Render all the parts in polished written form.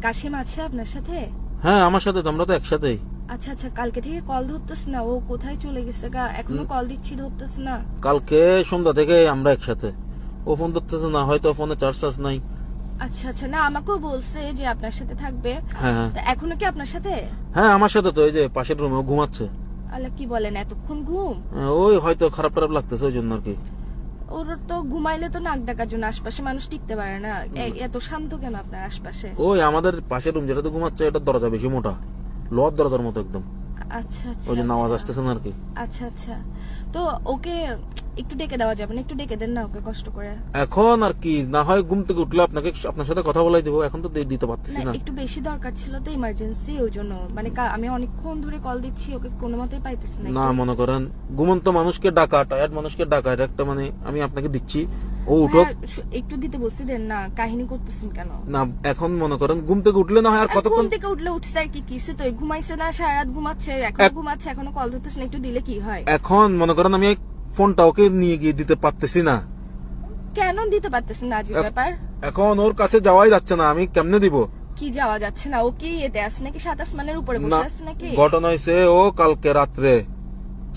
কাশিম আছে আপনার সাথে? হ্যাঁ আমার সাথে তো, আমরা তো একসাথেই। আচ্ছা আচ্ছা, কালকে থেকে কল ধরতেছ না, ও কোথায় চলে গেছে গা? এখনো কল দিচ্ছি ধরতেছ না। কালকে সন্ধ্যা থেকে আমরা একসাথে, ও ফোন ধরতেছে না, হয়তো ফোনে চার্জ নাই। আচ্ছা আচ্ছা, না আমাকেও বলছে যে আপনার সাথে থাকবে। হ্যাঁ তা এখনো কি আপনার সাথে? হ্যাঁ আমার সাথে তো, এই যে পাশের রুমে ঘুমাচ্ছে। আল্লাহ, কি বলেন, এতক্ষণ ঘুম? ওই হয়তো খারাপ টারাপ লাগতেছে ওই জন্য আর কি। ওর তো ঘুমাইলে তো নাক ডাকার জন্য আশপাশে মানুষ টিকতে পারে না। এত শান্ত কেন আপনার আশপাশে? ওই আমাদের পাশের রুম যেটাতে ঘুমাচ্ছে, এটা দরজা বেশি মোটা, লোহার দরজার মতো একদম। আচ্ছা আচ্ছা, ওই যে নামাজ আচ্ছা। আসতেছে না আর কি। আচ্ছা আচ্ছা, তো ওকে একটু ডেকে দেওয়া যাবে না? একটু ডেকে দেন না ওকে কষ্ট করে। এখন আর কি, না হয় ঘুম থেকে উঠলে আপনাকে আপনার সাথে কথা বলাই দেবো, এখন তো দিতে পারতেছি না না। একটু বেশি দরকার ছিল তো, ইমার্জেন্সি, ওই জন্য। মানে আমি অনেকক্ষণ ধরে কল দিচ্ছি, ওকে কোনো মতেই পাইতেছি না। না মনে করেন ঘুমন্ত মানুষকে ডাকা, টায়ার্ড মানুষকে ডাকা, এটা একটা মানে আমি আপনাকে দিচ্ছি, ও উঠো। হ্যাঁ, একটু দিতে বসতে দেন না, কাহিনী করতেছেন কেন? না এখন মনে করেন ঘুম থেকে উঠলে না হয় আর কতক্ষণ। ঘুম থেকে উঠলে উঠছে আর কি, কিসে তো ঘুমাইছে না, সারা রাত ঘুমাচ্ছে, ঘুমাচ্ছে, এখনো কল ধরতেছে না, একটু দিলে কি হয়? এখন মনে করেন আমি এই ফোনটা ওকে নিয়ে গিয়ে দিতে পারতেছি না। কেন দিতে পারতেছেন না? আজীব ব্যাপার। এখন ওর কাছে যাওয়াই যাচ্ছে না, আমি কেমনে দিব? কি যাওয়া যাচ্ছে না? ও কি এতে আছে নাকি, সাত আসমানের উপরে না, বসে আছে নাকি? ঘটনা হয়েছে ও কালকে রাত্রে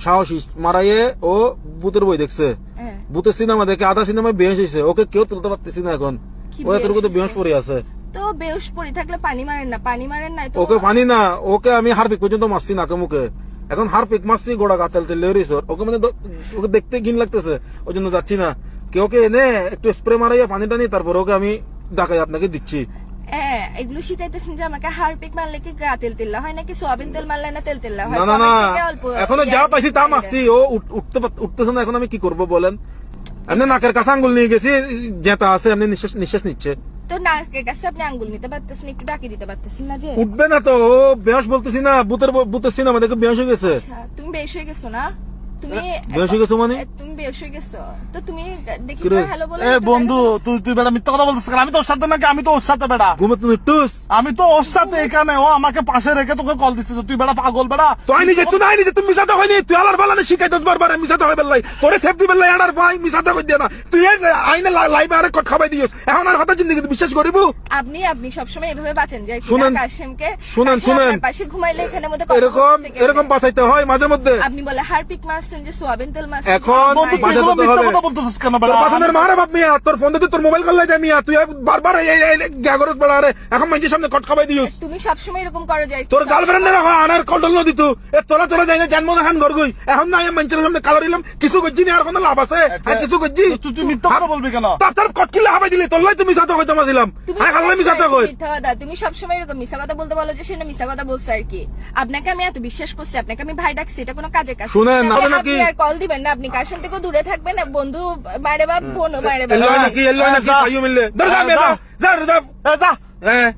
সাহসী মারাইয়ে ও ভূতের বই দেখছে, হ্যাঁ। ভূতের সিনেমা দেখে আধা সিনেমায় বেহস হয়েছে, ওকে কেউ তুলতে পারতেছি না এখন। কি ও এতটুকু তো বেহুশ বেহস পড়ে আছে। তো বেহুশ পড়ে থাকলে পানি মারেন না, পানি মারেন নাই তো? ওকে পানি না, ওকে আমি হারপিক পর্যন্ত মারছি নাকে মুখে, এখন হারপিক মারছি গোড়া গাতেল তেল ওকে মানে ওকে দেখতে ঘিন লাগতেছে, ওই জন্য যাচ্ছি না। কেউকে এনে একটু স্প্রে মারাইয়া পানি টানি, তারপর ওকে আমি ডাকাই আপনাকে দিচ্ছি। হ্যাঁ, এগুলো শিখাইতেছেন যে আমাকে হারপিক মারলে কি গা তেল তেল হয় নাকি, সোয়াবিন তেল মারলে না তেল তেল হয়? না না না, কমেন্ট থেকে অল্প এখনো যা পাইছি তা মারছি, ও উঠতেছে না, এখন আমি কি করবো বলেন? এমনি নাকের কাছে আঙ্গুল নিয়ে গেছি, জেতা আছে, এমনি নিঃশ্বাস নিচ্ছে। তো নাকের কাছে আপনি আঙ্গুল নিতে পারতেছেন, একটু ডাকি দিতে পারতেছেন না যে? উঠবে না তো, ও বেহস বলতেছি না, ভূতের সিনেমা দেখে বেহস হয়ে গেছে। আচ্ছা, তুমি বেশ হয়ে গেছো না? তুমি বেহুশ হয়ে গেছো মানে? তুমি বেশ হয়ে গেছো তো তুমি দেখি কিরে? হ্যালো বলে এ বন্ধু, তুই বেটা মিথ্যা কথা বলতেছিস কেন? আমি তো ওর সাথে নাকি? আমি তো ওর সাথে বেটা, ঘুমে তুমি টুস। আমি তো ওর সাথে এখানে, ও আমাকে পাশে রেখে তোকে কল দিচ্ছে। তুই বেটা পাগল বেটা। তুই নিজে তুই নাই নিজে, তুমি মিশাতে হয়নি, তুই আলার বালানে শিখাই 10 বার মিশাতে হয় বেলাই, তোরে সেফটি বেলাই আড়ার ভাই মিশাতে কই দিয়া না, তুই আইনে লাইভে আরে কট খাবাই দিছস, এখন আর কথা জিন্দেগি বিশ্বাস করিব? আপনি সবসময় এভাবে বাঁচেন যে শুনেন, কাশিমকে শুনেন, আপনার পাশে ঘুমাইলে এখানে মধ্যে কথা বলতেছে কেন? এরকম বাঁচাইতে হয় মাঝে মধ্যে। আপনি বলে হারপিক মারছেন যে সোয়াবিন তেল মারছেন। এখন বন্ধু, তুই এগুলো মিথ্যা কথা বলতেছিস কেন বেটা? বাসানের মারা বাপ মিয়া, তোর ফোন দিয়ে তোর মোবাইল কল যায় মিয়া, তুই বারবার গ্যাগরত বেড়া রে, এখন মানুষের সামনে কট খাবাই দিছস। তুমি সবসময় এরকম করো যে তোর গার্লফ্রেন্ডের আনার কন্ট্রোল ন দিত, এ তোলা যাই না জন্ম না খান ঘর গই, এখন না আমি মানুষের সামনে কালার দিলাম, কিছু করছি না, আর কোনো লাভ আছে? আর কিছু করছি? তুই মিথ্যা কথা বলবি কেন? তার কট কিলে হাবাই দিলি, তোর লাই তুমি মিশাতে হইতে মাছিলাম, আই খাল্লাই মিশাতে কই। মিথ্যা কথা, তুমি সবসময় এরকম মিথ্যা কথা বলতে বলো যে সে না মিথ্যা কথা বলছে আর কি। আপনাকে আমি এত বিশ্বাস করছি, আপনাকে আমি ভাই ডাকছি, এটা কোনো কাজের কাজ? শুনেন, আপনি নাকি আর কল দিবেন না, আপনি কাশিম থেকে দূরে থাকবেন না, বন্ধু মারে বাপ, বোনও মারে বাপ। এল্লো নাকি খাইও মিললে, ধর যা, যা, যা, যা। হ্যাঁ।